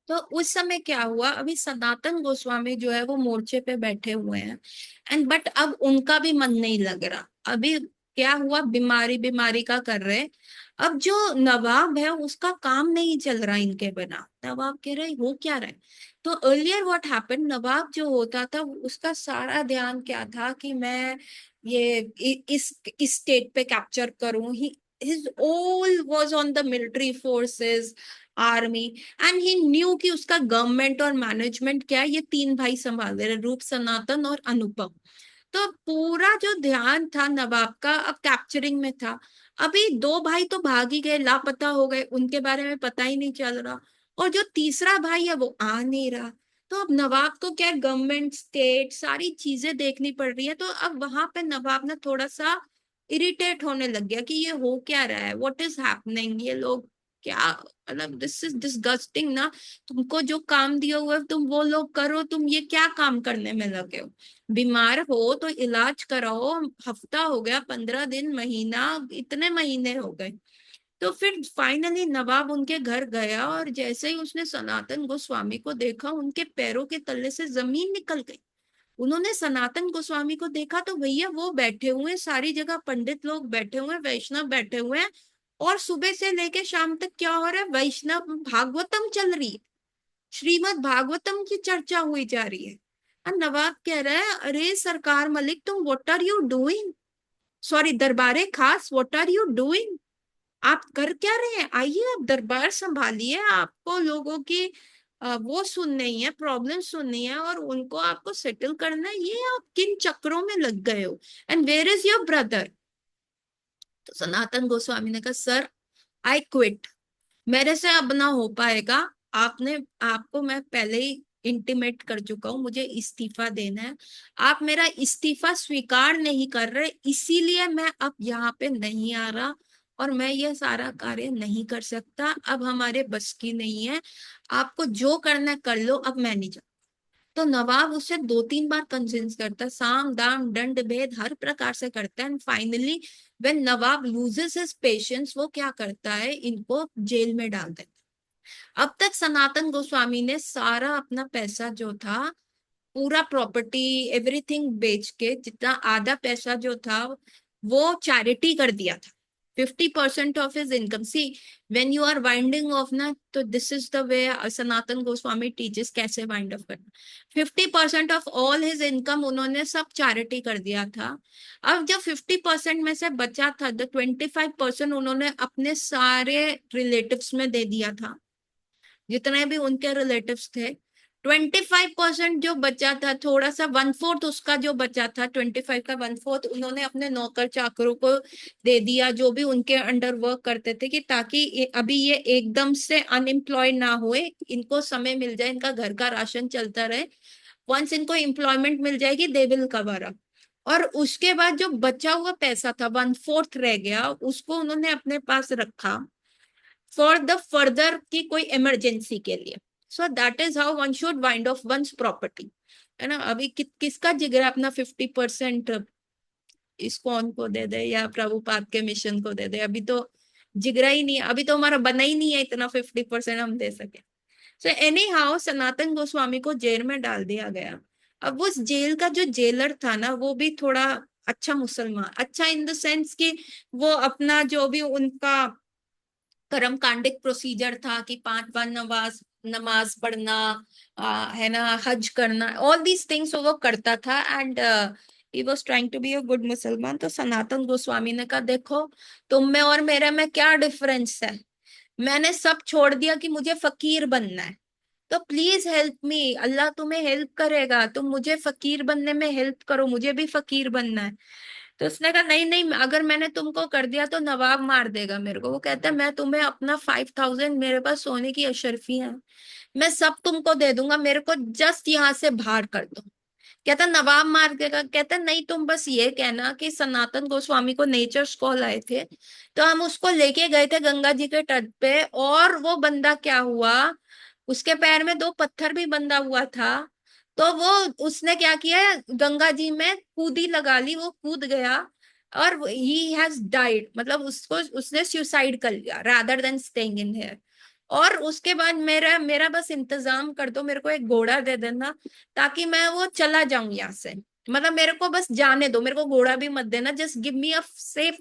तो उस समय क्या हुआ, अभी सनातन गोस्वामी जो है वो मोर्चे पे बैठे हुए हैं, एंड बट अब उनका भी मन नहीं लग रहा। अभी क्या हुआ, बीमारी बीमारी का कर रहे। अब जो नवाब है उसका काम नहीं चल रहा इनके बिना। नवाब कह रहे हो क्या रहा है। तो अर्लियर व्हाट हैपेंड, नवाब जो होता था उसका सारा ध्यान क्या था कि मैं ये इस स्टेट पे कैप्चर करूं। He his all was on the military forces, army. And he knew कि उसका गवर्नमेंट और मैनेजमेंट क्या है, ये तीन भाई संभाल रहे हैं, रूप, सनातन और अनुपम। तो पूरा जो ध्यान था नवाब का अब कैप्चरिंग में था। अभी दो भाई तो भाग ही गए, लापता हो गए, उनके बारे में पता ही नहीं चल रहा। और जो तीसरा भाई है वो आ नहीं रहा। तो अब नवाब को क्या, गवर्नमेंट, स्टेट, सारी चीजें देखनी पड़ रही है। तो अब वहां पे नवाब ना थोड़ा सा इरिटेट होने लग गया कि ये हो क्या रहा है, व्हाट इज हैपनिंग, ये लोग क्या, मतलब दिस इज डिसगस्टिंग ना। तुमको जो काम दिया हुआ है तुम वो लोग करो, तुम ये क्या काम करने में लगे हो। बीमार हो तो इलाज कराओ। हफ्ता हो गया, 15 दिन, महीना, इतने महीने हो गए। तो फिर फाइनली नवाब उनके घर गया, और जैसे ही उसने सनातन गोस्वामी को देखा उनके पैरों के तले से जमीन निकल गई। उन्होंने सनातन गोस्वामी को देखा तो भैया वो बैठे हुए हैं, सारी जगह पंडित लोग बैठे हुए हैं, वैष्णव बैठे हुए हैं। और सुबह से लेके शाम तक क्या हो रहा है, वैष्णव भागवतम चल रही है, श्रीमद् भागवतम की चर्चा हुई जा रही है। और नवाब कह रहा है, अरे सरकार मलिक तुम what are you doing, sorry दरबारे खास, व्हाट आर यू डूइंग, आप कर क्या रहे हैं, आइए आप दरबार संभालिए, आपको लोगों की वो सुननी है, प्रॉब्लम सुननी है, और उनको आपको सेटल करना है, ये आप किन चक्रों में लग गए हो, and where is your brother. तो सनातन गोस्वामी ने कहा, सर आई क्विट, मेरे से अब ना हो पाएगा। आपने, आपको मैं पहले ही इंटीमेट कर चुका हूं, मुझे इस्तीफा देना है। आप मेरा इस्तीफा स्वीकार नहीं कर रहे, इसीलिए मैं अब यहाँ पे नहीं आ रहा, और मैं ये सारा कार्य नहीं कर सकता, अब हमारे बस की नहीं है। आपको जो करना है कर लो, अब मैं नहीं जा। तो नवाब उसे 2-3 बार कन्विंस करता है, साम दाम दंड भेद हर प्रकार से करता है, and finally when Nawab loses his patience, वो क्या करता है, इनको जेल में डाल देता है। अब तक सनातन गोस्वामी ने सारा अपना पैसा जो था, पूरा प्रॉपर्टी, एवरीथिंग बेच के, जितना आधा पैसा जो था वो चैरिटी कर दिया था। 50% of his income, see when you are winding off ना, तो this is the way Sanatan Goswami teachers कैसे वाइंड ऑफ करना। 50% ऑफ ऑल हिज इनकम उन्होंने सब चैरिटी कर दिया था। अब जब 50% में से बचा था, द 25% उन्होंने अपने सारे रिलेटिव्स में दे दिया था, जितने भी उनके रिलेटिव्स थे। 25% जो बचा था, थोड़ा सा 1/4 उसका जो बचा था, 25 का 1/4 उन्होंने अपने नौकर चाकरों को दे दिया, जो भी उनके अंडर वर्क करते थे, कि ताकि अभी ये एकदम से अनएम्प्लॉयड ना हुए, इनको समय मिल जाए, इनका घर का राशन चलता रहे। वंस इनको एम्प्लॉयमेंट मिल जाएगी, दे विल कवर अप। और उसके बाद जो बचा हुआ पैसा था, 1/4 रह गया, उसको उन्होंने अपने पास रखा फॉर द फर्दर की कोई इमरजेंसी के लिए। So that is how one should wind off once property, है ना। अभी किसका जिगरा अपना 50% इस्कॉन को दे दे या प्रभुपाद के मिशन को दे दे, अभी तो जिगरा ही नहीं है, अभी तो हमारा बना ही नहीं है इतना 50% हम दे सके। So any how Sanatan Goswami को जेल में डाल दिया गया। अब उस जेल का जो जेलर था ना, वो भी थोड़ा अच्छा मुसलमान, अच्छा इन द सेंस कि वो अपना जो भी उनका कर्मकांडिक प्रोसीजर था कि 5 बार नमाज नमाज पढ़ना, है ना, हज करना, ऑल दीज थिंग्स वो करता था, and he was trying to be a good Musalman. तो सनातन गोस्वामी ने कहा, देखो तुम में और मेरे में क्या डिफरेंस है, मैंने सब छोड़ दिया कि मुझे फकीर बनना है, तो प्लीज हेल्प मी, अल्लाह तुम्हें हेल्प करेगा, तुम मुझे फकीर बनने में हेल्प करो, मुझे भी फकीर बनना है। तो उसने कहा, नहीं नहीं, अगर मैंने तुमको कर दिया तो नवाब मार देगा मेरे को। वो कहता है, मैं तुम्हें अपना 5,000, मेरे पास सोने की अशर्फी है, मैं सब तुमको दे दूंगा, मेरे को जस्ट यहाँ से बाहर कर दो। कहता नवाब मार देगा। कहता नहीं, तुम बस ये कहना कि सनातन गोस्वामी को नेचर कॉल आए थे, तो हम उसको लेके गए थे गंगा जी के तट पे, और वो बंदा क्या हुआ, उसके पैर में 2 पत्थर भी बंधा हुआ था, तो वो उसने क्या किया, गंगा जी में कूदी लगा ली, वो कूद गया, और ही हैज डाइड, मतलब उसको उसने सुसाइड कर लिया rather than staying in here. और उसके बाद मेरा मेरा बस इंतजाम कर दो, मेरे को एक घोड़ा दे देना ताकि मैं वो चला जाऊं यहाँ से। मतलब मेरे को बस जाने दो, मेरे को घोड़ा भी मत देना, just give me a safe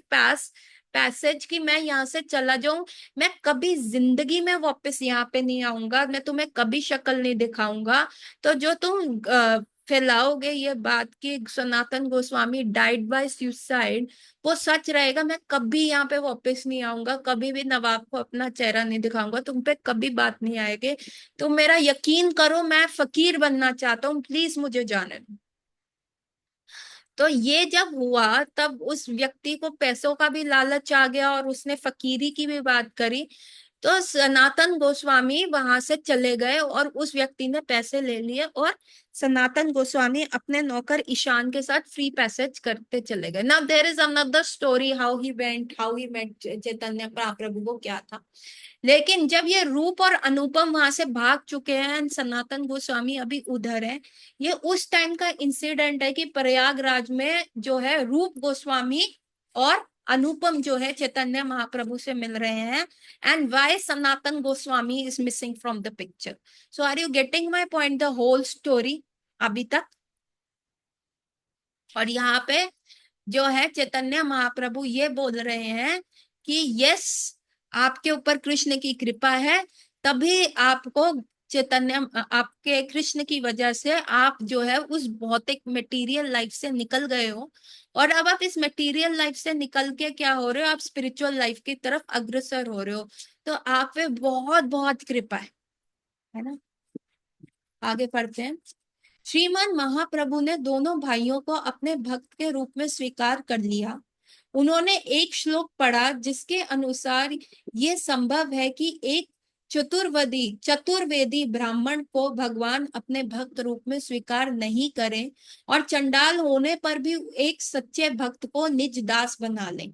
passage कि मैं यहाँ से चला जाऊं। मैं कभी जिंदगी में वापस यहाँ पे नहीं आऊंगा, मैं तुम्हें कभी शक्ल नहीं दिखाऊंगा। तो जो तुम फैलाओगे ये बात कि Sanatan Goswami died by suicide, वो सच रहेगा। मैं कभी यहाँ पे वापस नहीं आऊंगा, कभी भी नवाब को अपना चेहरा नहीं दिखाऊंगा, तुम पे कभी बात नहीं आएगी। तुम मेरा यकीन करो, मैं फकीर बनना चाहता हूँ, प्लीज मुझे जाने दो। तो ये जब हुआ तब उस व्यक्ति को पैसों का भी लालच आ गया और उसने फकीरी की भी बात करी। तो सनातन गोस्वामी वहां से चले गए और उस व्यक्ति ने पैसे ले लिए, और सनातन गोस्वामी अपने नौकर ईशान के साथ फ्री पैसेज करते चले गए। Now there is another story how he met Chaitanya Mahaprabhu को क्या था। लेकिन जब ये रूप और अनुपम वहां से भाग चुके हैं and सनातन गोस्वामी अभी उधर है, ये उस टाइम का इंसिडेंट है कि प्रयागराज में जो है रूप गोस्वामी और अनुपम जो है चैतन्य महाप्रभु से मिल रहे हैं। And why Sanatan Goswami is missing from the picture. So are you getting my point, the whole story अभी तक। और यहाँ पे जो है चैतन्य महाप्रभु ये बोल रहे हैं कि यस, आपके ऊपर कृष्ण की कृपा है, तभी आपको चैतन्य, आपके कृष्ण की वजह से आप जो है उस भौतिक मटेरियल लाइफ से निकल गए हो। और अब आप इस मटेरियल लाइफ से निकल के क्या हो रहे हो, आप स्पिरिचुअल लाइफ की तरफ अग्रसर हो रहे हो। तो आप पे बहुत बहुत कृपा है ना। आगे पढ़ते हैं। श्रीमान महाप्रभु ने दोनों भाइयों को अपने भक्त के रूप में स्वीकार कर लिया। उन्होंने एक श्लोक पढ़ा जिसके अनुसार ये संभव है कि एक चतुर्वेदी ब्राह्मण को भगवान अपने भक्त रूप में स्वीकार नहीं करें और चंडाल होने पर भी एक सच्चे भक्त को निज दास बना लें।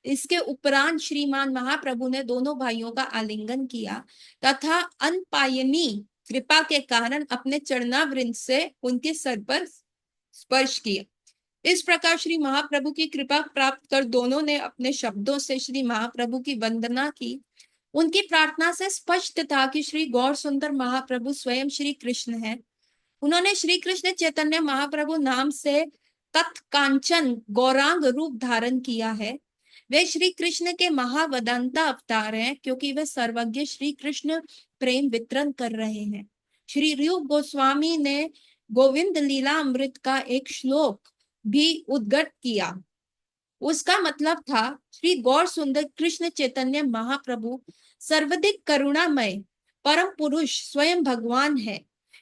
इसके उपरांत श्रीमान महाप्रभु ने दोनों भाइयों का आलिंगन किया तथा अनपायनी कृपा के कारण अपने चरणावृंद से उनके सर पर स्पर्श किया। इस प्रकार श्री महाप्रभु की कृपा प्राप्त कर दोनों ने अपने शब्दों से श्री महाप्रभु की वंदना की। उनकी प्रार्थना से स्पष्ट था कि श्री गौर सुंदर महाप्रभु स्वयं श्री कृष्ण हैं। उन्होंने श्री कृष्ण चैतन्य महाप्रभु नाम से तत्कांचन गौरांग रूप धारण किया है। वे श्री कृष्ण के महावदंता अवतार हैं क्योंकि वे सर्वज्ञ श्री कृष्ण प्रेम वितरण कर रहे हैं। श्री रूप गोस्वामी ने गोविंद लीला अमृत का एक श्लोक भी उद्गत किया। उसका मतलब था, श्री गौर सुंदर कृष्ण चैतन्य महाप्रभु सर्वाधिक करुणामय परम पुरुष स्वयं भगवान है।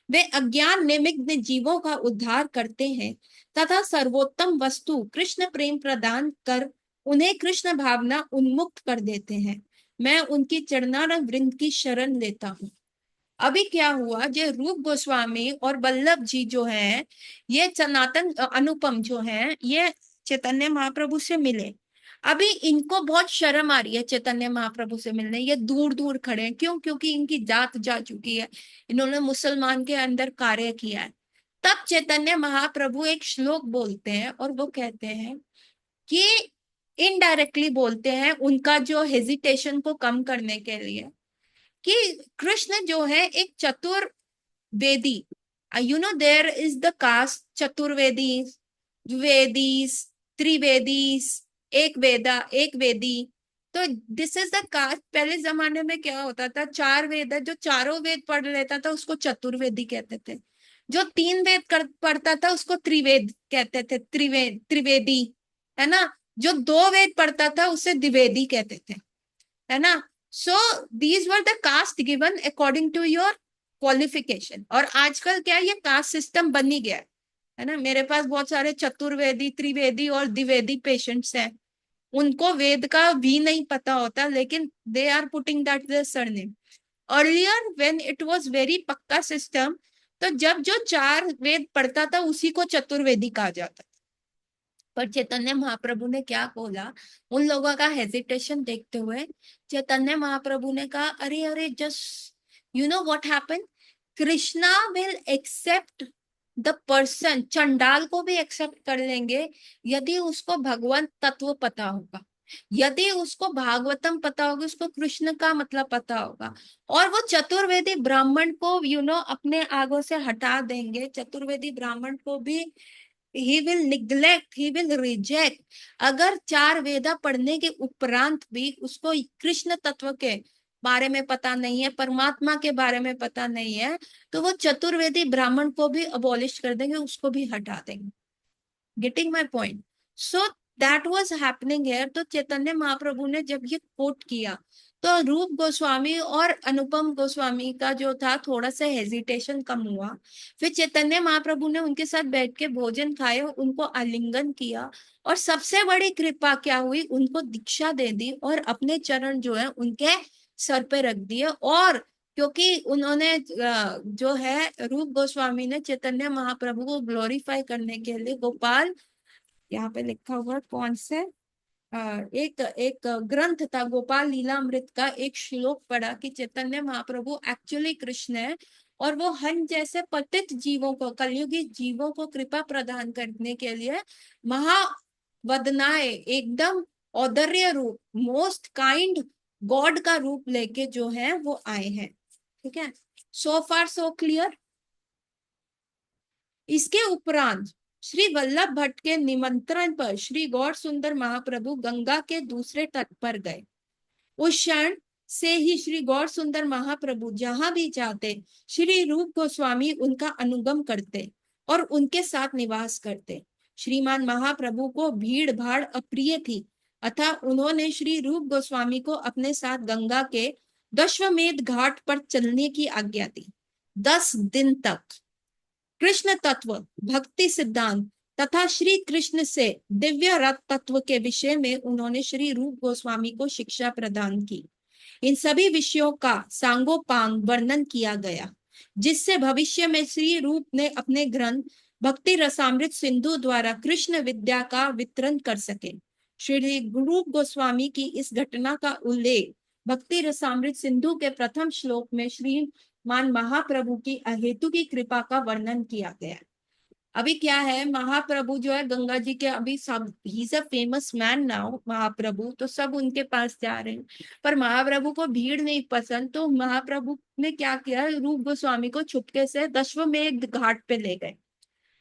वे अज्ञान निमग्न जीवों का उद्धार करते हैं तथा सर्वोत्तम वस्तु कृष्ण प्रेम प्रदान कर उन्हें कृष्ण भावना उन्मुक्त कर देते हैं। मैं उनकी चरणारविंद वृंद की शरण लेता हूँ। अभी क्या हुआ, जो रूप गोस्वामी और वल्लभ जी जो हैं, ये सनातन अनुपम जो हैं, ये चैतन्य महाप्रभु से मिले। अभी इनको बहुत शर्म आ रही है चैतन्य महाप्रभु से मिलने, ये दूर दूर खड़े हैं। क्यों? क्योंकि इनकी जात जा चुकी है, इन्होंने मुसलमान के अंदर कार्य किया है। तब चैतन्य महाप्रभु एक श्लोक बोलते हैं और वो कहते हैं कि इनडायरेक्टली बोलते हैं उनका जो हेजिटेशन को कम करने के लिए, कि कृष्ण जो है एक Chaturvedi, you know there is the caste Chaturvedi, वेदीस, त्रिवेदीस, एक वेदी। तो दिस इज द कास्ट। पहले जमाने में क्या होता था, चार वेद है, जो चारों वेद पढ़ लेता था उसको चतुर्वेदी कहते थे। जो तीन वेद पढ़ता था उसको त्रिवेद कहते थे, त्रिवेदी, है ना। जो दो वेद पढ़ता था उसे द्विवेदी कहते थे, है ना। So these were the caste given according to your qualification. और आजकल क्या है, ये कास्ट सिस्टम बन ही गया है ना। मेरे पास बहुत सारे चतुर्वेदी, त्रिवेदी और द्विवेदी पेशेंट्स हैं, उनको वेद का भी नहीं पता होता, लेकिन they are putting that their surname. Earlier when it was very pucca system, तो जब जो चार वेद पढ़ता था उसी को चतुर्वेदी कहा जाता। पर चैतन्य महाप्रभु ने क्या बोला, उन लोगों का हेजिटेशन देखते हुए चैतन्य महाप्रभु ने कहा, अरे अरे, just you know what happen, Krishna will accept the person, चंडाल को भी एक्सेप्ट कर लेंगे यदि उसको भगवान तत्व पता होगा। यदि उसको भागवतम पता होगा, उसको कृष्ण का मतलब पता होगा, और वो चतुर्वेदी ब्राह्मण को अपने आगों से हटा देंगे, चतुर्वेदी ब्राह्मण को भी he will neglect, he will reject. अगर चार वेदा पढ़ने के उपरांत भी उसको कृष्ण तत्व के बारे में पता नहीं है, परमात्मा के बारे में पता नहीं है, तो वो चतुर्वेदी ब्राह्मण को भी अबॉलिश कर देंगे, उसको भी हटा देंगे। Getting my point? So that was happening here. तो चैतन्य महाप्रभु ने जब ये कोट किया, तो रूप गोस्वामी और अनुपम गोस्वामी का जो था थोड़ा सा हेजिटेशन कम हुआ। फिर चैतन्य महाप्रभु ने उनके साथ बैठ के भोजन खाए, उनको आलिंगन किया, और सबसे बड़ी कृपा क्या हुई, उनको दीक्षा दे दी और अपने चरण जो है उनके सर पे रख दिए। और क्योंकि उन्होंने जो है रूप गोस्वामी ने चैतन्य महाप्रभु को ग्लोरीफाई करने के लिए गोपाल, यहाँ पे लिखा हुआ कौन से एक एक ग्रंथ था, गोपाल लीलामृत का एक श्लोक पढ़ा कि चैतन्य महाप्रभु एक्चुअली कृष्ण है, और वो हम जैसे पतित जीवों को, कलयुगी जीवों को कृपा प्रदान करने के लिए महावदनाए एकदम औदर्य रूप, मोस्ट काइंड गॉड का रूप लेके जो है वो आए हैं। ठीक है, सो फार सो क्लियर। इसके उपरांत श्री वल्लभ भट्ट के निमंत्रण पर श्री गौर सुंदर महाप्रभु गंगा के दूसरे तट पर गए। उस क्षण से ही श्री गौर सुंदर महाप्रभु जहां भी जाते, श्री रूप गोस्वामी उनका अनुगम करते और उनके साथ निवास करते। श्रीमान महाप्रभु को भीड़ भाड़ अप्रिय थी, अतः उन्होंने श्री रूप गोस्वामी को अपने साथ गंगा के दश्वमेध घाट पर चलने की आज्ञा दी। 10 दिन तक कृष्ण तत्व, भक्ति सिद्धांत तथा श्री कृष्ण से दिव्य रथ तत्व के विषय में उन्होंने श्री रूप गोस्वामी को शिक्षा प्रदान की। इन सभी विषयों का सांगोपांग वर्णन किया गया, जिससे भविष्य में श्री रूप ने अपने ग्रंथ भक्ति रसामृत सिंधु द्वारा कृष्ण विद्या का वितरण कर सके। श्री रूप गोस्वामी की इस घटना का उल्लेख भक्ति रसामृत सिंधु के प्रथम श्लोक में श्री मान महाप्रभु की अहेतु की कृपा का वर्णन किया गया। अभी क्या है, महाप्रभु जो है गंगा जी के, अभी सब he is a famous man now Mahaprabhu, तो सब उनके पास जा रहे हैं, पर महाप्रभु को भीड़ नहीं पसंद, तो महाप्रभु ने क्या किया, रूप गोस्वामी को चुपके से दश्वमेध घाट पे ले गए।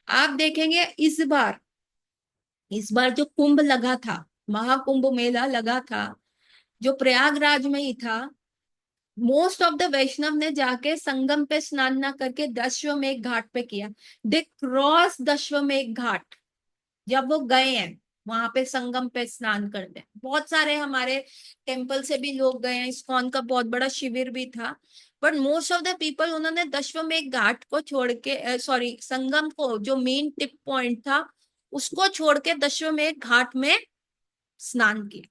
आप देखेंगे इस बार जो कुंभ लगा था, महाकुंभ मेला लगा था, जो प्रयागराज में ही था, मोस्ट ऑफ द वैष्णव ने जाके संगम पे स्नान ना करके दश्वमेध घाट पे किया। दे क्रॉस दश्वमेध घाट, जब वो गए हैं वहां पे संगम पे स्नान करते हैं। बहुत सारे हमारे टेम्पल से भी लोग गए हैं, इस्कॉन का बहुत बड़ा शिविर भी था, but most of the people उन्होंने दश्वमेध घाट को छोड़ के, सॉरी संगम को जो मेन टिप पॉइंट था उसको छोड़ के दश्वमेध घाट में स्नान किया।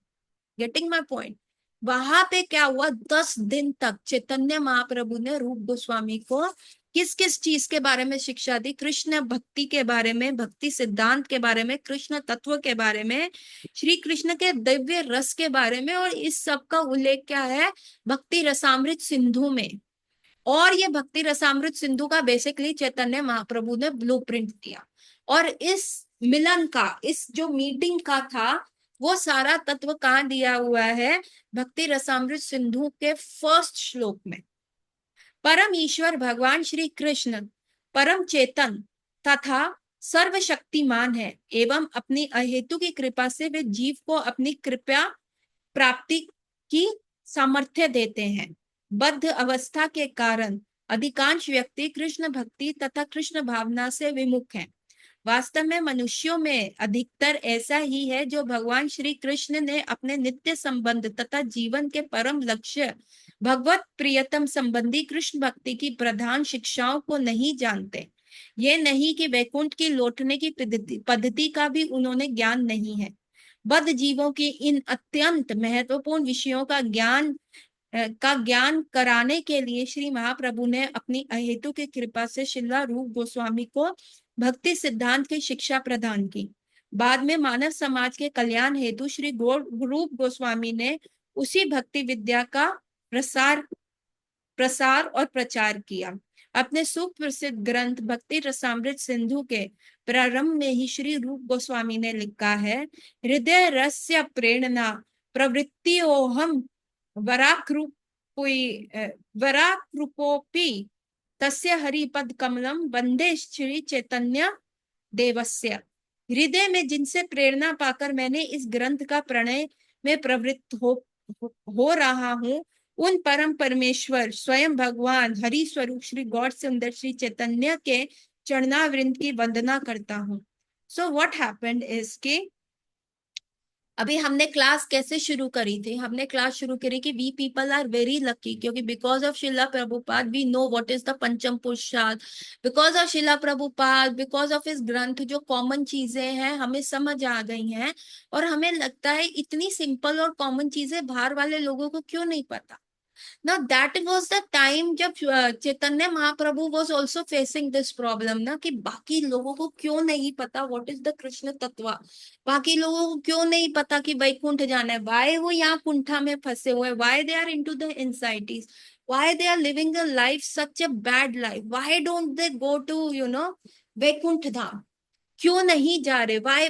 Getting my point? वहां पे क्या हुआ, 10 दिन तक चैतन्य महाप्रभु ने रूप गोस्वामी को किस किस चीज के बारे में शिक्षा दी, कृष्ण भक्ति के बारे में, भक्ति सिद्धांत के बारे में, कृष्ण तत्व के बारे में, श्री कृष्ण के दिव्य रस के बारे में, और इस सब का उल्लेख क्या है, भक्ति रसामृत सिंधु में। और ये भक्ति रसामृत सिंधु का बेसिकली चैतन्य महाप्रभु ने ब्लूप्रिंट दिया, और इस मिलन का, इस जो मीटिंग का था, वो सारा तत्व कहाँ दिया हुआ है, भक्ति रसामृत सिंधु के फर्स्ट श्लोक में। परम ईश्वर भगवान श्री कृष्ण परम चेतन तथा सर्वशक्तिमान है, एवं अपनी अहेतु की कृपा से वे जीव को अपनी कृपा प्राप्ति की सामर्थ्य देते हैं। बद्ध अवस्था के कारण अधिकांश व्यक्ति कृष्ण भक्ति तथा कृष्ण भावना से विमुख हैं। वास्तव में मनुष्यों में अधिकतर ऐसा ही है जो भगवान श्री कृष्ण ने अपने नित्य संबंध तथा जीवन के परम लक्ष्य भगवत प्रियतम संबंधी कृष्ण भक्ति की प्रधान शिक्षाओं को नहीं जानते। ये नहीं कि वैकुंठ की लौटने की पद्धति का भी उन्होंने ज्ञान नहीं है। बद्ध जीवों की इन अत्यंत महत्वपूर्ण विषयों का ज्ञान कराने के लिए श्री महाप्रभु ने अपनी अहेतु की कृपा से श्रीला रूप गोस्वामी को भक्ति सिद्धांत की शिक्षा प्रदान की। बाद में मानव समाज के कल्याण हेतु श्री रूप गोस्वामी ने उसी भक्ति विद्या का प्रसार प्रसार और प्रचार किया। अपने सुप्रसिद्ध ग्रंथ भक्ति रसामृत सिंधु के प्रारंभ में ही श्री रूप गोस्वामी ने लिखा है, हृदय रस्य प्रेरणा प्रवृत्तियोहम वराकृपोपि वराकृपोपि तस्य हरिपद कमलम वंदे श्री चैतन्य देवस्य। हृदय में जिनसे प्रेरणा पाकर मैंने इस ग्रंथ का प्रणय में प्रवृत्त हो रहा हूँ, उन परम परमेश्वर स्वयं भगवान हरि स्वरूप श्री गौर सुंदर श्री चैतन्य के चरणावृंद की वंदना करता हूँ। सो व्हाट हैपेंड इज कि अभी हमने क्लास कैसे शुरू करी थी? हमने क्लास शुरू करी कि we people are very lucky, क्योंकि because of Shila Prabhupad we know what is the pancham purushartha. Because of Shila Prabhupada, because of इस ग्रंथ, जो कॉमन चीजें हैं हमें समझ आ गई हैं, और हमें लगता है इतनी सिंपल और कॉमन चीजें बाहर वाले लोगों को क्यों नहीं पता। Now that was the time जब Chaitanya Mahaprabhu was also facing this problem ना, कि बाकी लोगों को क्यों नहीं पता what is the कृष्ण तत्व, बाकी लोगों को क्यों नहीं पता कि वैकुंठ जाना है, why वो यहाँ कुंठा में फंसे हुए, why they are into the anxieties, why they are living a life such a bad life, why don't they go to Vaikuntha धाम, क्यों नहीं जा रहे, वाई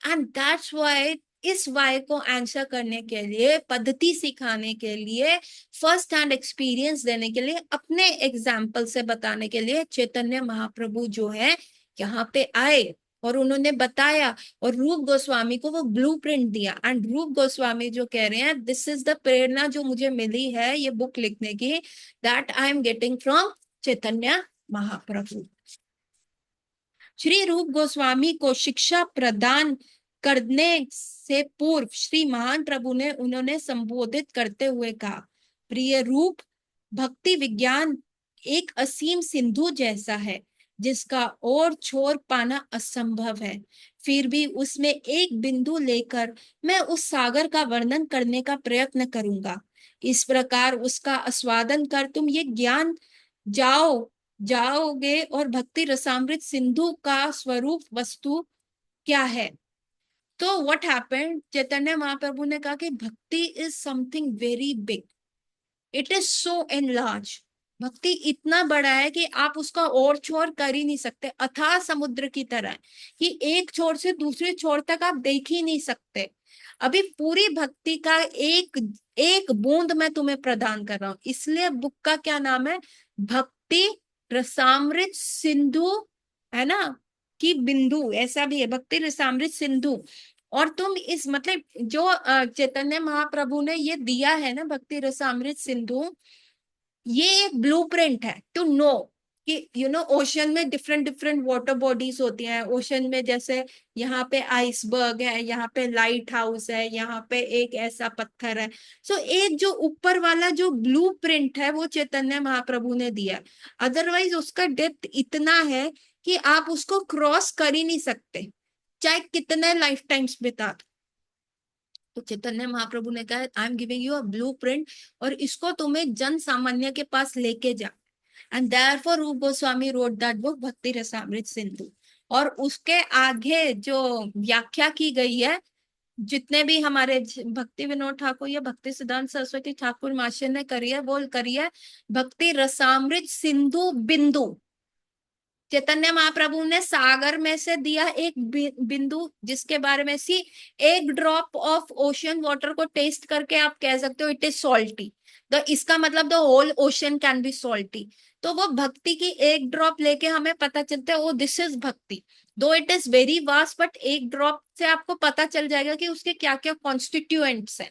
एंड दैट्स वाई। इस वाई को आंसर करने के लिए, पद्धति सिखाने के लिए, फर्स्ट हैंड एक्सपीरियंस देने के लिए, अपने एग्जाम्पल से बताने के लिए चैतन्य महाप्रभु जो है यहाँ पे आए और उन्होंने बताया, और रूप गोस्वामी को वो ब्लूप्रिंट दिया। एंड रूप गोस्वामी जो कह रहे हैं, दिस इज द प्रेरणा जो मुझे मिली है ये बुक लिखने की, that I am getting from Chaitanya Mahaprabhu. Shri Rup Goswami को शिक्षा प्रदान करने से पूर्व श्री महान प्रभु ने उन्होंने संबोधित करते हुए कहा, प्रिय रूप, भक्ति विज्ञान एक असीम सिंधु जैसा है जिसका और छोर पाना असंभव है, फिर भी उसमें एक बिंदु लेकर मैं उस सागर का वर्णन करने का प्रयत्न करूंगा। इस प्रकार उसका आस्वादन कर तुम ये ज्ञान जाओगे और भक्ति रसामृत सिंधु का स्वरूप वस्तु क्या है। तो व्हाट हैपेंड, चैतन्य महाप्रभु ने कहा कि भक्ति is something very big, it is so enlarge. भक्ति इतना बड़ा है कि आप उसका और छोर कर ही नहीं सकते, अथाह समुद्र की तरह है कि एक छोर से दूसरे छोर तक आप देख ही नहीं सकते। अभी पूरी भक्ति का एक एक बूंद मैं तुम्हें प्रदान कर रहा हूं, इसलिए बुक का क्या नाम है, भक्ति रसामृत सिंधु, है ना, कि बिंदु ऐसा भी है, भक्ति रसामृत सिंधु। और तुम इस मतलब जो चैतन्य महाप्रभु ने ये दिया है ना, भक्ति रसामृत सिंधु, ये एक ब्लूप्रिंट है टू नो कि ओशन में डिफरेंट डिफरेंट वाटर बॉडीज होती हैं। ओशन में जैसे यहाँ पे आइसबर्ग है, यहाँ पे लाइट हाउस है, यहाँ पे एक ऐसा पत्थर है। सो एक जो ऊपर वाला जो ब्लूप्रिंट है वो चैतन्य महाप्रभु ने दिया, अदरवाइज उसका डेप्थ इतना है कि आप उसको क्रॉस कर ही नहीं सकते, चाहे कितने लाइफ टाइम्स बिता दो। तो चैतन्य महाप्रभु ने कहा, I am giving you a blueprint, और इसको तुम्हें जन सामान्य के पास लेके जा। एंड देयरफॉर रूप गोस्वामी रोट दैट बुक भक्ति रसामृत सिंधु। और उसके आगे जो व्याख्या की गई है, जितने भी हमारे भक्ति विनोद ठाकुर या भक्ति सिद्धांत सरस्वती ठाकुर मास्टर ने करी है, वो करी है भक्ति रसामृत सिंधु बिंदु। चैतन्य महाप्रभु ने सागर में से दिया एक बिंदु, जिसके बारे में सी एक ड्रॉप ऑफ ओशन वाटर को टेस्ट करके आप कह सकते हो इट इज सॉल्टी, तो इसका मतलब the whole ocean can be salty. तो वो भक्ति की एक ड्रॉप लेके हमें पता चलता है, ओ दिस इज भक्ति, दो it is very vast, but एक ड्रॉप से आपको पता चल जाएगा कि उसके क्या क्या कॉन्स्टिट्यूएंट्स हैं,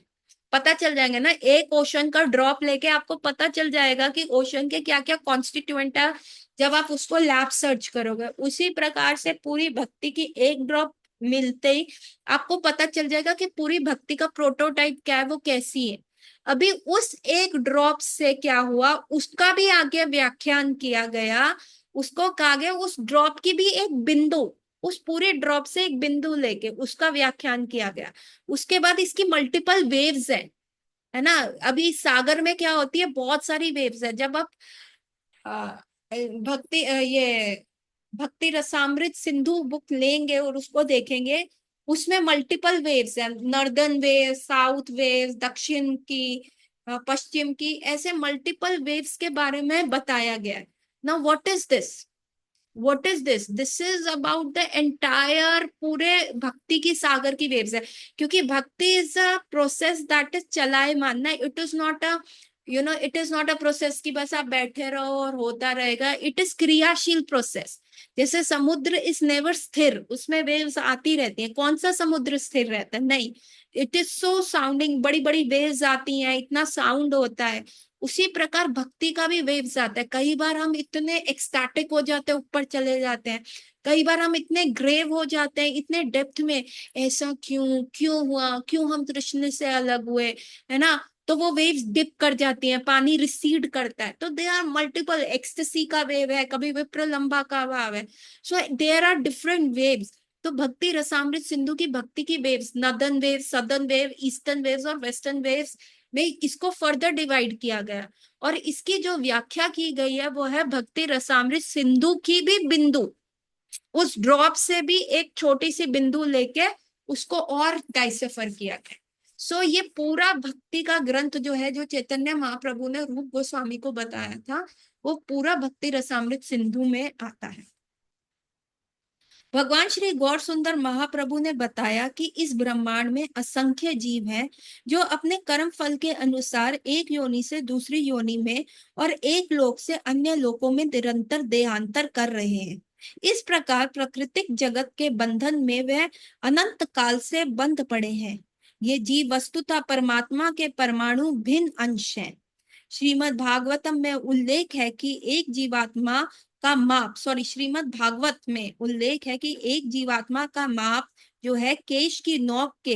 पता चल जाएंगे ना। एक ओशन का ड्रॉप लेके आपको पता चल जाएगा कि ओशन के क्या क्या कॉन्स्टिट्यूएंट है, जब आप उसको लैब सर्च करोगे। उसी प्रकार से पूरी भक्ति की एक ड्रॉप मिलते ही आपको पता चल जाएगा कि पूरी भक्ति का प्रोटोटाइप क्या है, वो कैसी है। अभी उस एक ड्रॉप से क्या हुआ उसका भी आगे व्याख्यान किया गया, उसको कहा गया उस ड्रॉप की भी एक बिंदु, उस पूरे ड्रॉप से एक बिंदु लेके उसका व्याख्यान किया गया। उसके बाद इसकी मल्टीपल वेव्स है ना। अभी सागर में क्या होती है, बहुत सारी वेव्स है। जब आप ये भक्ति रसामृत सिंधु बुक लेंगे और उसको देखेंगे, उसमें मल्टीपल वेव्स हैं, नॉर्दर्न वेव, साउथ वेव, दक्षिण की, पश्चिम की, ऐसे मल्टीपल वेव्स के बारे में बताया गया है। Now what is this, what is this, this is about the entire, पूरे भक्ति की सागर की वेव्स है। क्योंकि भक्ति is a process that is चलायमान ना, it is not a, it is not a process कि बस आप बैठे रहो और होता रहेगा, इट इज क्रियाशील प्रोसेस। जैसे समुद्र इज नेवर स्थिर, उसमें वेव्स आती रहती हैं, कौन सा समुद्र स्थिर रहता है, नहीं। इट इज सो साउंडिंग, बड़ी बड़ी वेव्स आती हैं, इतना साउंड होता है। उसी प्रकार भक्ति का भी वेव्स आता है, कई बार हम इतने एक्सटैटिक हो जाते हैं, ऊपर चले जाते हैं, कई बार हम इतने ग्रेव हो जाते हैं, इतने डेप्थ में, ऐसा क्यों, क्यों हुआ, क्यों हम कृष्ण से अलग हुए, है ना। तो वो वेव्स डिप कर जाती हैं, पानी रिसीड करता है, तो दे आर मल्टीपल, एक्सटेसी का वेव है, कभी विप्रलंबा का भाव है। So there are different waves. तो भक्ति रसामृत सिंधु की भक्ति की waves, northern wave, southern wave, eastern waves और वेस्टर्न वेव्स में इसको फर्दर डिवाइड किया गया। और इसकी जो व्याख्या की गई है वो है भक्ति रसामृत सिंधु की भी बिंदु, उस ड्रॉप से भी एक छोटी सी बिंदु लेके उसको और डाइसेफर किया गया। सो ये पूरा भक्ति का ग्रंथ जो है, जो चैतन्य महाप्रभु ने रूप गोस्वामी को बताया था, वो पूरा भक्ति रसामृत सिंधु में आता है। भगवान श्री गौर सुंदर महाप्रभु ने बताया कि इस ब्रह्मांड में असंख्य जीव हैं जो अपने कर्म फल के अनुसार एक योनि से दूसरी योनि में और एक लोक से अन्य लोकों में निरंतर देहांतर कर रहे हैं। इस प्रकार प्राकृतिक जगत के बंधन में वे अनंत काल से बंध पड़े हैं। ये जीव वस्तुतः परमात्मा के परमाणु भिन्न अंश हैं। श्रीमद् भागवतम में उल्लेख है कि एक जीवात्मा का माप, सॉरी, श्रीमद् भागवत में उल्लेख है कि एक जीवात्मा का माप जो है केश की नोक के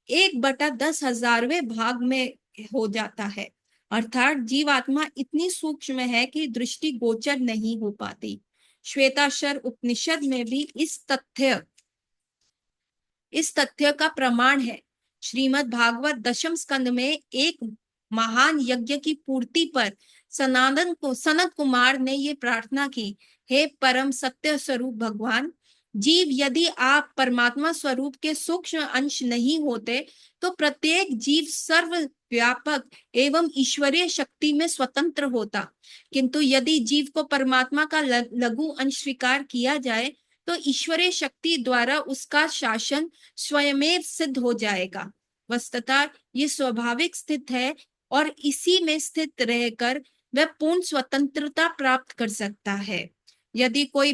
1/10,000वें भाग में हो जाता है। अर्थात जीवात्मा इतनी सूक्ष्म है कि दृष्टि गोचर नहीं हो पाती। श्वेताक्षर उपनिषद में भी इस तथ्य का प्रमाण है। श्रीमद् भागवत दशम स्कंद में एक महान यज्ञ की पूर्ति पर सनत कुमार ने ये प्रार्थना की, हे परम सत्य स्वरूप भगवान, जीव यदि आप परमात्मा स्वरूप के सूक्ष्म अंश नहीं होते तो प्रत्येक जीव सर्व व्यापक एवं ईश्वरीय शक्ति में स्वतंत्र होता। किंतु यदि जीव को परमात्मा का लघु अंश स्वीकार किया जाए तो ईश्वरीय शक्ति द्वारा उसका शासन स्वयमेव सिद्ध हो जाएगा। वस्तुतः ये स्वाभाविक स्थित है और इसी में स्थित रहकर वह पूर्ण स्वतंत्रता प्राप्त कर सकता है। यदि कोई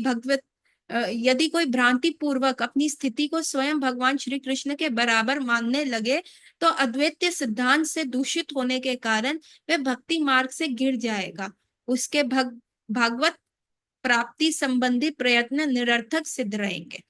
भ्रांति पूर्वक अपनी स्थिति को स्वयं भगवान श्री कृष्ण के बराबर मानने लगे तो अद्वैत सिद्धांत से दूषित होने के कारण वह भक्ति मार्ग से गिर जाएगा। उसके भागवत प्राप्ति संबंधी प्रयत्न निरर्थक सिद्ध रहेंगे।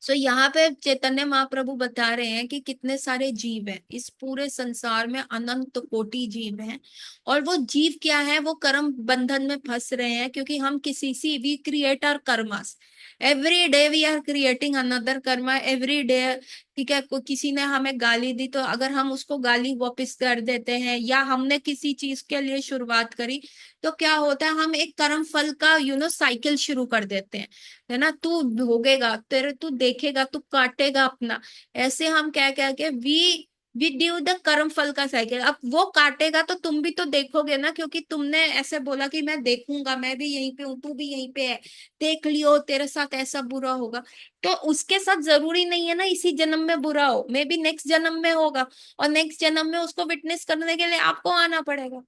सो यहाँ पे चैतन्य महाप्रभु बता रहे हैं कि कितने सारे जीव हैं इस पूरे संसार में, अनंत कोटि जीव हैं। और वो जीव क्या है, वो कर्म बंधन में फंस रहे हैं, क्योंकि हम किसी see we create our karmas, every day we are creating another karma every day. ठीक है, किसी ने हमें गाली दी तो अगर हम उसको गाली वापस कर देते हैं, या हमने किसी चीज के लिए शुरुआत करी तो क्या होता है, हम एक कर्म फल का साइकिल शुरू कर देते हैं, है ना। तू भोगेगा, तेरे तू देखेगा, तू काटेगा अपना, ऐसे हम क्या क्या के वी ड्यू द कर्म फल का साइकिल। अब वो काटेगा तो तुम भी तो देखोगे ना, क्योंकि तुमने ऐसे बोला कि मैं देखूंगा, मैं भी यहीं पे हूँ, तू भी यहीं पे है, देख लियो तेरे साथ ऐसा बुरा होगा। तो उसके साथ जरूरी नहीं है ना इसी जन्म में बुरा हो, मे बी नेक्स्ट जन्म में होगा, और नेक्स्ट जन्म में उसको विटनेस करने के लिए आपको आना पड़ेगा।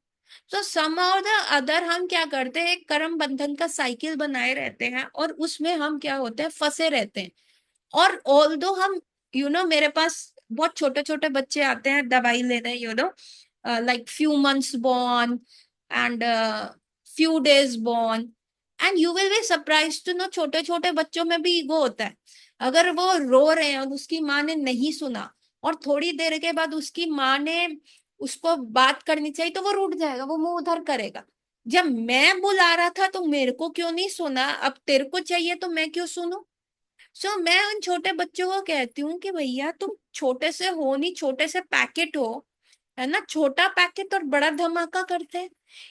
तो सम और द अदर हम क्या करते हैं, एक कर्म बंधन का साइकिल बनाए रहते हैं और उसमें हम क्या होते हैं, फंसे रहते हैं। और ऑल दो हम मेरे पास बहुत छोटे छोटे बच्चे आते हैं दवाई लेने, like few months born and few days born, and you will be surprised to know छोटे छोटे बच्चों में भी ईगो होता है। अगर वो रो रहे हैं और उसकी माँ ने नहीं सुना, और थोड़ी देर के बाद उसकी माँ ने उसको बात करनी चाहिए, तो वो रूठ जाएगा, वो मुंह उधर करेगा। जब मैं बुला रहा था तो मेरे को क्यों नहीं सुना, अब तेरे को चाहिए तो मैं क्यों सुनूं। मैं उन छोटे बच्चों को कहती हूँ कि भैया तुम छोटे से हो नहीं, छोटे से पैकेट हो, है ना। छोटा पैकेट और बड़ा धमाका करते हैं,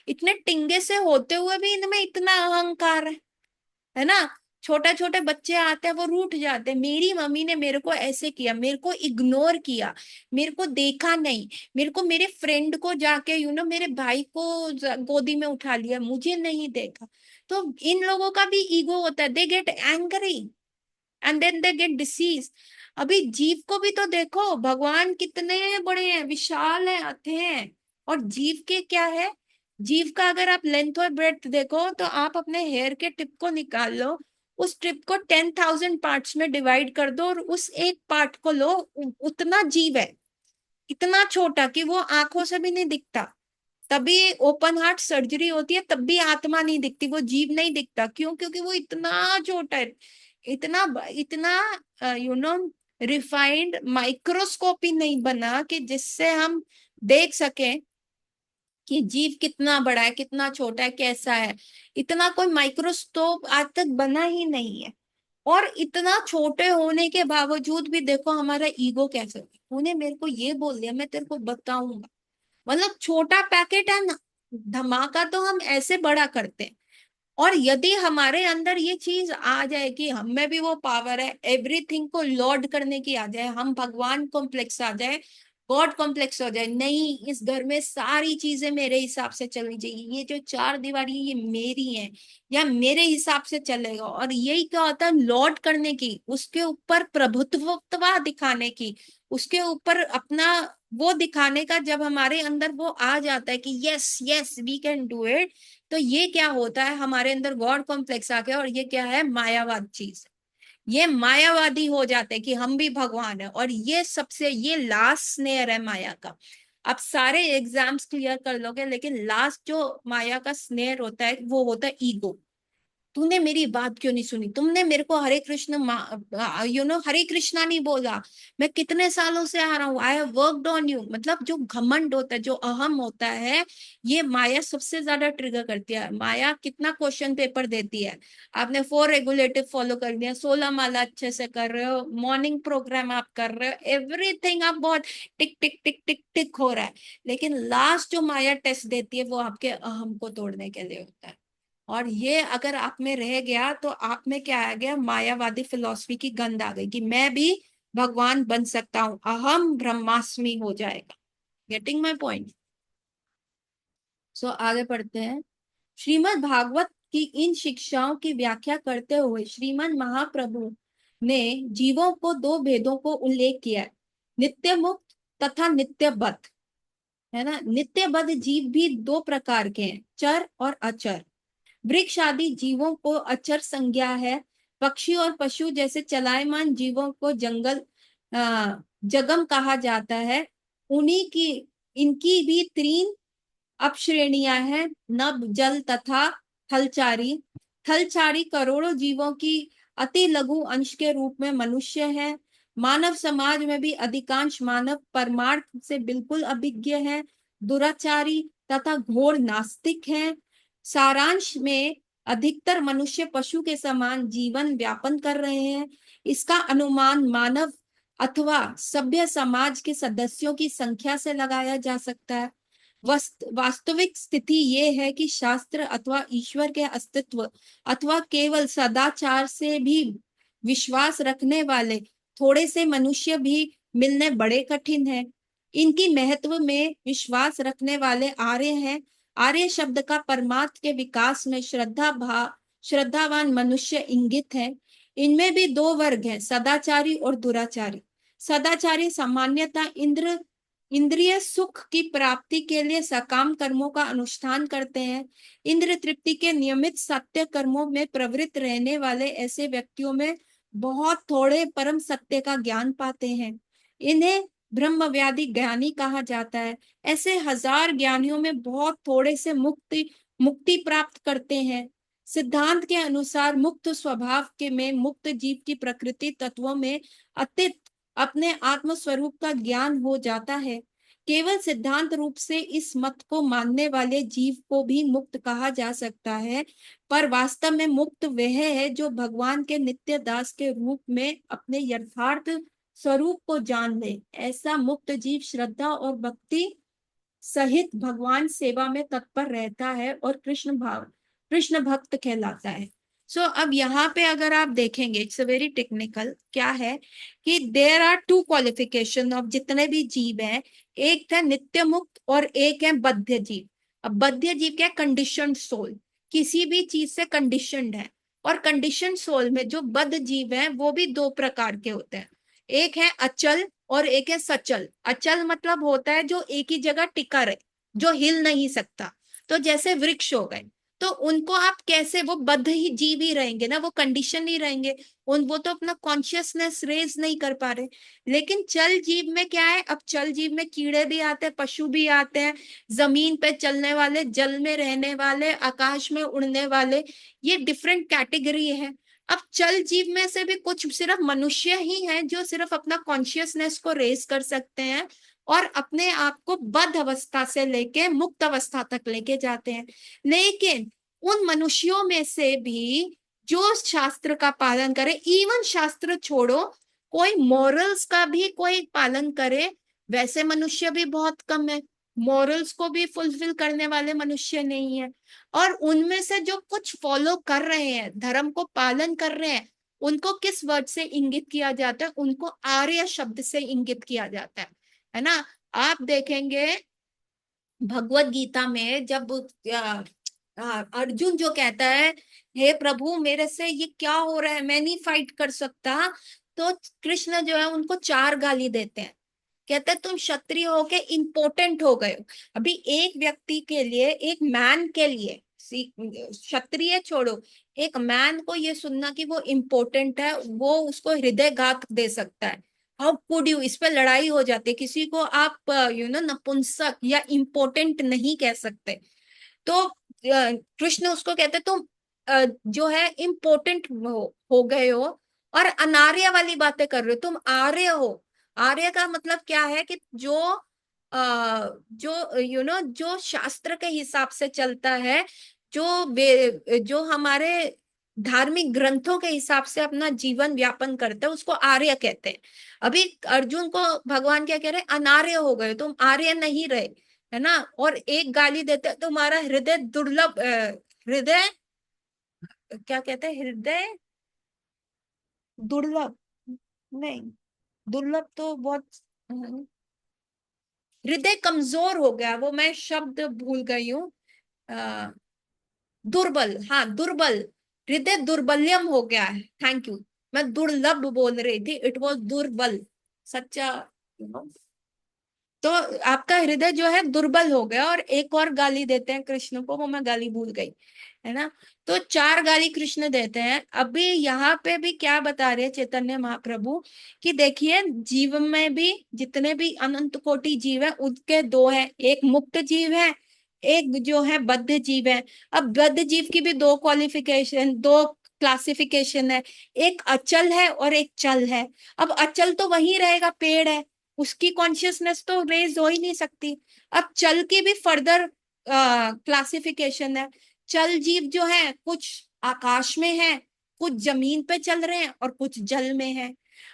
इतने टिंगे से होते हुए भी इनमें इतना अहंकार है ना। छोटे छोटे बच्चे आते हैं वो रूठ जाते हैं, मेरी मम्मी ने मेरे को ऐसे किया, मेरे को इग्नोर किया, मेरे को देखा नहीं, मेरे को मेरे फ्रेंड को जाके मेरे भाई को गोदी में उठा लिया, मुझे नहीं देखा। तो इन लोगों का भी ईगो होता है, they get angry and then they get disease. अभी जीव को भी तो देखो, भगवान कितने बड़े हैं, विशाल हैं, अथे हैं। और जीव के क्या है, जीव का अगर आप लेंथ और ब्रेड्थ देखो तो आप अपने हेयर के टिप को निकाल लो, उस टिप को 10,000 पार्ट्स में डिवाइड कर दो और उस एक पार्ट को लो, उतना जीव है, इतना छोटा कि वो आंखों से भी नहीं दिखता। तभी ओपन हार्ट सर्जरी होती है, तब भी आत्मा नहीं दिखती, वो जीव नहीं दिखता। क्यों? क्योंकि वो इतना छोटा है, इतना इतना रिफाइंड माइक्रोस्कोप ही नहीं बना कि जिससे हम देख सकें कि जीव कितना बड़ा है, कितना छोटा है, कैसा है। इतना कोई माइक्रोस्कोप आज तक बना ही नहीं है। और इतना छोटे होने के बावजूद भी देखो हमारा ईगो कैसे, उन्हें मेरे को ये बोल दिया मैं तेरे को बताऊंगा। मतलब छोटा पैकेट है ना, धमाका तो हम ऐसे बड़ा करते हैं। और यदि हमारे अंदर ये चीज आ जाए कि हम में भी वो पावर है, एवरीथिंग को लॉर्ड करने की आ जाए, हम भगवान कॉम्प्लेक्स आ जाए, गॉड कॉम्प्लेक्स हो जाए, नहीं इस घर में सारी चीजें मेरे हिसाब से चलनी चाहिए, ये जो चार दीवारी ये मेरी है, या मेरे हिसाब से चलेगा। और यही क्या होता है, लॉर्ड करने की, उसके ऊपर प्रभुत्व दिखाने की, उसके ऊपर अपना वो दिखाने का, जब हमारे अंदर वो आ जाता है कि yes yes we can do it, तो ये क्या होता है, हमारे अंदर गॉड कॉम्प्लेक्स आ गया। और ये क्या है, मायावाद चीज, ये मायावादी हो जाते हैं कि हम भी भगवान है। और ये सबसे, ये लास्ट स्नेयर है माया का। आप सारे एग्जाम्स क्लियर कर लोगे, लेकिन लास्ट जो माया का स्नेयर होता है वो होता है ईगो। तूने मेरी बात क्यों नहीं सुनी, तुमने मेरे को हरे कृष्ण हरे कृष्णा नहीं बोला, मैं कितने सालों से आ रहा हूँ, I have worked on you. मतलब जो घमंड होता है, जो अहम होता है, ये माया सबसे ज्यादा ट्रिगर करती है। माया कितना क्वेश्चन पेपर देती है, आपने 4 रेगुलेटिव फॉलो कर लिया, 16 माला अच्छे से कर रहे हो, मॉर्निंग प्रोग्राम आप कर रहे हो, एवरीथिंग आप बहुत टिक टिक टिक टिक टिक हो रहा है, लेकिन लास्ट जो माया टेस्ट देती है वो आपके अहम को तोड़ने के लिए होता है। और ये अगर आप में रह गया तो आप में क्या आ गया, मायावादी फिलॉसफी की गंध आ गई कि मैं भी भगवान बन सकता हूं, अहम ब्रह्मास्मि हो जाएगा। Getting my point? सो आगे पढ़ते हैं। श्रीमद् भागवत की इन शिक्षाओं की व्याख्या करते हुए श्रीमद् महाप्रभु ने जीवों को दो भेदों को उल्लेख किया है, नित्य मुक्त तथा नित्य बद्ध। है ना, नित्य बद्ध जीव भी दो प्रकार के हैं, चर और अचर। वृक्ष आदि जीवों को अचर संज्ञा है, पक्षी और पशु जैसे चलायमान जीवों को जगम कहा जाता है। उन्हीं की, इनकी भी तीन अपश्रेणियां हैं, नभ, जल तथा थलचारी। थलचारी करोड़ों जीवों की अति लघु अंश के रूप में मनुष्य है। मानव समाज में भी अधिकांश मानव परमार्थ से बिल्कुल अभिज्ञ है, दुराचारी तथा घोर नास्तिक हैं। सारांश में अधिकतर मनुष्य पशु के समान जीवन व्यापन कर रहे हैं। इसका अनुमान मानव अथवा सभ्य समाज के सदस्यों की संख्या से लगाया जा सकता है। वास्तविक स्थिति ये है कि शास्त्र अथवा ईश्वर के अस्तित्व अथवा केवल सदाचार से भी विश्वास रखने वाले थोड़े से मनुष्य भी मिलने बड़े कठिन है। इनकी महत्व में विश्वास रखने वाले आर्य हैं। आर्य शब्द का परमार्थ के विकास में श्रद्धावान मनुष्य इंगित है। इनमें भी दो वर्ग हैं, सदाचारी और दुराचारी। सदाचारी सामान्यतः इंद्रिय सुख की प्राप्ति के लिए सकाम कर्मों का अनुष्ठान करते हैं। इंद्र तृप्ति के नियमित सत्य कर्मों में प्रवृत्त रहने वाले ऐसे व्यक्तियों में बहुत थोड़े परम सत्य का ज्ञान पाते हैं। इन्हें ब्रह्मव्याधि ज्ञानी कहा जाता है। ऐसे हजार ज्ञानियों में बहुत थोड़े से मुक्ति प्राप्त करते हैं। सिद्धांत के अनुसार मुक्त स्वभाव के में मुक्त जीव की प्रकृति तत्वों में अतीत अपने आत्म स्वरूप का ज्ञान हो जाता है। केवल सिद्धांत रूप से इस मत को मानने वाले जीव को भी मुक्त कहा जा सकता है, पर वास्तव में मुक्त वह है जो भगवान के नित्य दास के रूप में अपने यथार्थ स्वरूप को जान ले। ऐसा मुक्त जीव श्रद्धा और भक्ति सहित भगवान सेवा में तत्पर रहता है और कृष्ण भक्त कहलाता है। सो अब यहाँ पे अगर आप देखेंगे, इट्स अ वेरी टेक्निकल, क्या है कि there are two qualification of जितने भी जीव हैं। एक है नित्य मुक्त और एक है बद्ध जीव। अब बद्ध जीव क्या, कंडीशनड सोल, किसी भी चीज से कंडीशनड है। और कंडीशन सोल में जो बद्ध जीव है वो भी दो प्रकार के होते हैं। एक है अचल और एक है सचल। अचल मतलब होता है जो एक ही जगह टिका रहे, जो हिल नहीं सकता। तो जैसे वृक्ष हो गए, तो उनको आप कैसे, वो बद्ध ही जीव ही रहेंगे ना, वो कंडीशन ही रहेंगे। उन वो तो अपना कॉन्शियसनेस रेज नहीं कर पा रहे। लेकिन चल जीव में क्या है, अब चल जीव में कीड़े भी आते हैं, पशु भी आते हैं, जमीन पे चलने वाले, जल में रहने वाले, आकाश में उड़ने वाले, ये डिफरेंट कैटेगरी है। अब चल जीव में से भी कुछ सिर्फ मनुष्य ही हैं जो सिर्फ अपना कॉन्शियसनेस को रेज कर सकते हैं और अपने आप को बद्ध अवस्था से लेके मुक्त अवस्था तक लेके जाते हैं। लेकिन उन मनुष्यों में से भी जो शास्त्र का पालन करे, इवन शास्त्र छोड़ो, कोई मॉरल्स का भी कोई पालन करे, वैसे मनुष्य भी बहुत कम है। मॉरल्स को भी फुलफिल करने वाले मनुष्य नहीं है। और उनमें से जो कुछ फॉलो कर रहे हैं, धर्म को पालन कर रहे हैं, उनको किस वर्ड से इंगित किया जाता है, उनको आर्य शब्द से इंगित किया जाता है ना। आप देखेंगे भगवत गीता में जब अर्जुन जो कहता है, हे प्रभु मेरे से ये क्या हो रहा है, मैं नहीं फाइट कर सकता, तो कृष्ण जो है उनको चार गाली देते हैं। कहते हैं तुम क्षत्रिय होके इम्पोर्टेंट हो गए हो। अभी एक व्यक्ति के लिए, एक मैन के लिए, क्षत्रिय छोड़ो, एक मैन को ये सुनना कि वो इम्पोर्टेंट है, वो उसको हृदयघात दे सकता है। हाउ कुड यू, इस पे लड़ाई हो जाती है। किसी को आप नपुंसक या इम्पोर्टेंट नहीं कह सकते। तो कृष्ण उसको कहते तुम जो है इम्पोर्टेंट हो गए हो और अनार्य वाली बातें कर रहे हो, तुम आर्य हो। आर्य का मतलब क्या है कि जो जो जो शास्त्र के हिसाब से चलता है, जो हमारे धार्मिक ग्रंथों के हिसाब से अपना जीवन व्यापन करते हैं, उसको आर्य कहते हैं। अभी अर्जुन को भगवान क्या कह रहे हैं, अनार्य हो गए, तुम आर्य नहीं रहे, है ना। और एक गाली देते हैं, तुम्हारा हृदय दुर्लभ, हृदय क्या कहते हैं, हृदय दुर्लभ, नहीं, दुर्लभ तो बहुत, हृदय कमजोर हो गया, वो मैं शब्द भूल गई हूँ। अ, दुर्बल, हाँ दुर्बल, हृदय दुर्बल्यम हो गया है, थैंक यू। मैं दुर्लभ बोल रही थी, इट वॉज दुर्बल, सच्चा। तो आपका हृदय जो है दुर्बल हो गया। और एक और गाली देते हैं कृष्ण को, वो मैं गाली भूल गई, है ना। तो चार गाली कृष्ण देते हैं। अभी यहाँ पे भी क्या बता रहे हैं चैतन्य महाप्रभु, कि देखिए जीव में भी जितने भी अनंत कोटि जीव है, उनके दो है, एक मुक्त जीव है, एक जो है बद्ध जीव है। अब बद्ध जीव की भी दो क्वालिफिकेशन, दो क्लासिफिकेशन है, एक अचल है और एक चल है। अब अचल तो वही रहेगा, पेड़ है, उसकी कॉन्शियसनेस तो रेज हो ही नहीं सकती। अब चल की भी फर्दर क्लासिफिकेशन है। चल जीव जो है कुछ आकाश में है, कुछ जमीन पे चल रहे हैं और कुछ जल में है।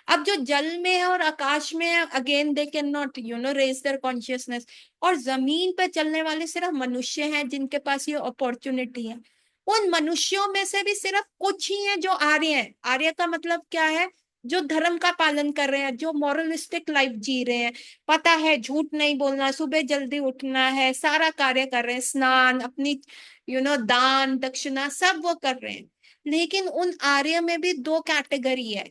अब जो जल में है और आकाश में है, again they can not raise their consciousness. और जमीन पे चलने वाले सिर्फ मनुष्य हैं जिनके पास ये अपॉर्चुनिटी है। उन मनुष्यों में से भी सिर्फ कुछ ही हैं जो आर्य हैं। आर्य का मतलब क्या है, जो धर्म का पालन कर रहे हैं, जो मॉरलिस्टिक लाइफ जी रहे हैं, पता है झूठ नहीं बोलना, सुबह जल्दी उठना है, सारा कार्य कर रहे हैं, स्नान, अपनी दान दक्षिणा सब वो कर रहे हैं। लेकिन उन आर्य में भी दो कैटेगरी है।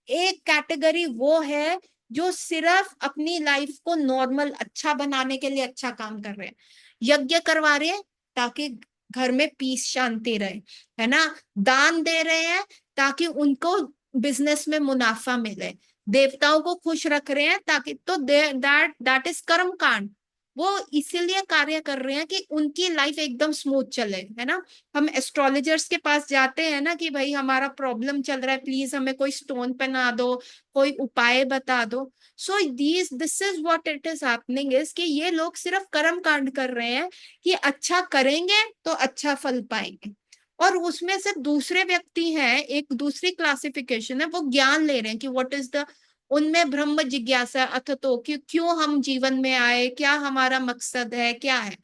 एक कैटेगरी वो है जो सिर्फ अपनी लाइफ को नॉर्मल अच्छा बनाने के लिए अच्छा काम कर रहे हैं, यज्ञ करवा रहे हैं ताकि घर में पीस शांति रहे, है ना। दान दे रहे हैं ताकि उनको बिजनेस में मुनाफा मिले, देवताओं को खुश रख रहे हैं ताकि, तो दैट दैट इज कर्म कांड। वो इसीलिए कार्य कर रहे हैं कि उनकी लाइफ एकदम स्मूथ चले, है ना। हम एस्ट्रोलॉजर्स के पास जाते हैं ना कि भाई हमारा प्रॉब्लम चल रहा है, प्लीज हमें कोई स्टोन पहना दो, कोई उपाय बता दो। So this is what it is happening is कि ये लोग सिर्फ कर्म कांड कर रहे हैं कि अच्छा करेंगे तो अच्छा फल पाएंगे। और उसमें से दूसरे व्यक्ति हैं, एक दूसरी क्लासिफिकेशन है, वो ज्ञान ले रहे हैं कि व्हाट इज द, उनमें ब्रह्म जिज्ञासा अथतो कि क्यों हम जीवन में आए, क्या हमारा मकसद है, क्या है।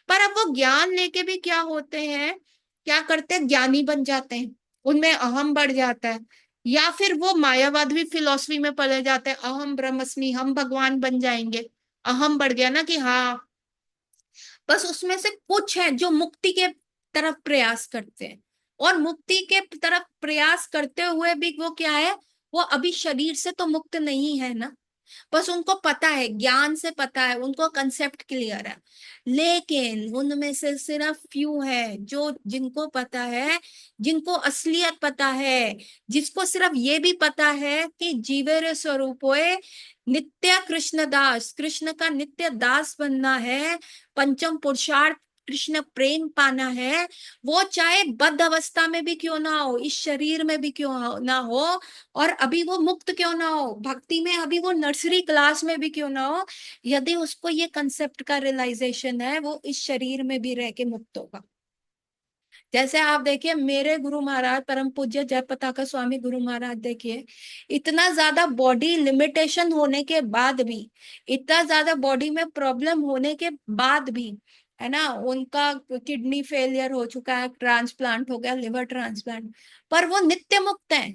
पर अब वो ज्ञान लेके भी क्या होते हैं, क्या करते हैं, ज्ञानी बन जाते हैं। उनमें अहम बढ़ जाता है, या फिर वो मायावादी फिलॉसफी में पड़े जाते हैं, अहम ब्रह्मस्मि, हम भगवान बन जाएंगे। अहम बढ़ गया ना कि हाँ, बस उसमें से कुछ है जो मुक्ति के तरफ प्रयास करते हैं, और मुक्ति के तरफ प्रयास करते हुए भी वो क्या है, वो अभी शरीर से तो मुक्त नहीं है ना। बस उनको पता है, ज्ञान से पता है, उनको कंसेप्ट क्लियर है। लेकिन उनमें से सिर्फ फ्यू है जो, जिनको पता है, जिनको असलियत पता है, जिसको सिर्फ ये भी पता है कि जीवेर स्वरूप होए, नित्य कृष्ण दास, कृष्ण का नित्य दास बनना है, पंचम पुरुषार्थ कृष्ण प्रेम पाना है। वो चाहे बद्ध अवस्था में भी क्यों ना हो, इस शरीर में भी क्यों ना हो, और अभी वो मुक्त क्यों ना हो, भक्ति में अभी वो नर्सरी क्लास में भी क्यों ना हो, यदि उसको ये कंसेप्ट का रियलाइजेशन है, वो इस शरीर में भी रह के मुक्त होगा। जैसे आप देखिए, मेरे गुरु महाराज परम पूज्य जय पताका स्वामी गुरु महाराज, देखिए इतना ज्यादा बॉडी लिमिटेशन होने के बाद भी, इतना ज्यादा बॉडी में प्रॉब्लम होने के बाद भी, है ना, उनका किडनी फेलियर हो चुका है, ट्रांसप्लांट हो गया, लिवर ट्रांसप्लांट, पर वो नित्य मुक्त हैं,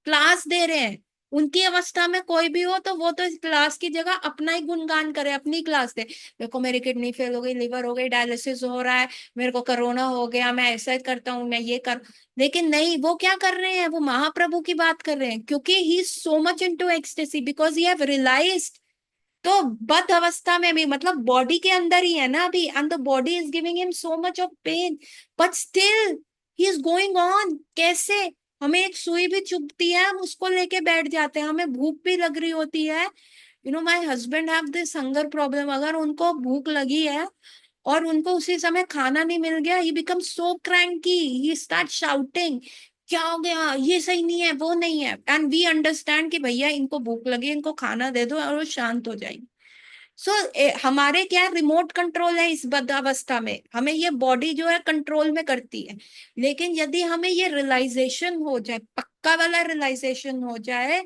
क्लास दे रहे हैं। उनकी अवस्था में कोई भी हो तो वो तो इस क्लास की जगह अपना ही गुणगान करे, अपनी क्लास दे, देखो मेरी किडनी फेल हो गई, लिवर हो गई, डायलिसिस हो रहा है, मेरे को कोरोना हो गया, मैं ऐसा करता हूँ, मैं ये कर। लेकिन नहीं, वो क्या कर रहे हैं, वो महाप्रभु की बात कर रहे हैं, क्योंकि he is so much into ecstasy, because he have realised. तो बद्ध अवस्था में भी, मतलब बॉडी के अंदर ही है ना अभी, and the body is giving him so much of pain, but still he is going on. कैसे? हमें एक सुई भी चुभती है, हम उसको लेके बैठ जाते हैं, हमें भूख भी लग रही होती है। You know, my husband have this hunger problem, अगर उनको भूख लगी है और उनको उसी समय खाना नहीं मिल गया, he become so cranky, he start shouting, क्या हो गया, ये सही नहीं है, वो नहीं है, एंड वी अंडरस्टैंड कि भैया इनको भूख लगी, इनको खाना दे दो और वो शांत हो जाएंगे। सो हमारे क्या रिमोट कंट्रोल है इस बद्धावस्था में, हमें ये बॉडी जो है कंट्रोल में करती है। लेकिन यदि हमें ये रियलाइजेशन हो जाए, पक्का वाला रियलाइजेशन हो जाए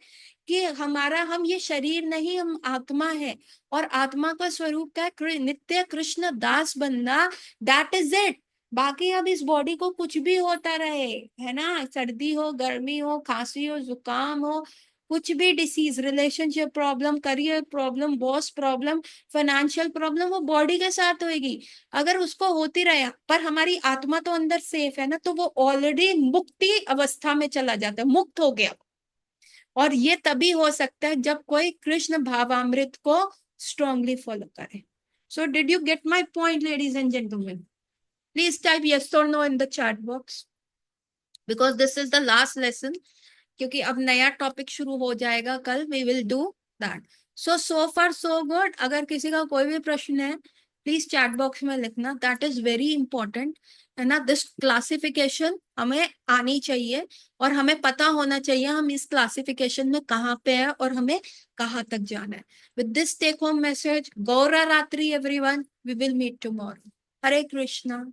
कि हमारा, हम ये शरीर नहीं, हम आत्मा है, और आत्मा का स्वरूप क्या है, नित्य कृष्ण दास बनना, दैट इज इट। बाकी अब इस बॉडी को कुछ भी होता रहे, है ना, सर्दी हो, गर्मी हो, खांसी हो, जुकाम हो, कुछ भी disease, relationship problem, career problem, boss problem, financial problem, वो बॉडी के साथ होगी। अगर उसको होती रहे, पर हमारी आत्मा तो अंदर सेफ है ना, तो वो ऑलरेडी मुक्ति अवस्था में चला जाता है, मुक्त हो गया। और ये तभी हो सकता है जब कोई कृष्ण भावामृत को स्ट्रांगली फॉलो करे। So did you get my point ladies and gentleman? Please type yes or no in the chat box, because this is the last lesson. क्योंकि अब नया टॉपिक शुरू हो जाएगा कल, we will do that. So far so good. अगर किसी का कोई भी प्रश्न है, प्लीज चैट बॉक्स में लिखना, दैट इज वेरी इंपॉर्टेंट, है ना। दिस क्लासिफिकेशन हमें आनी चाहिए, और हमें पता होना चाहिए हम इस क्लासिफिकेशन में कहाँ पे है और हमें कहाँ तक जाना है। With this take home message, गौरा रात्रि everyone, we will meet tomorrow. Hare Krishna.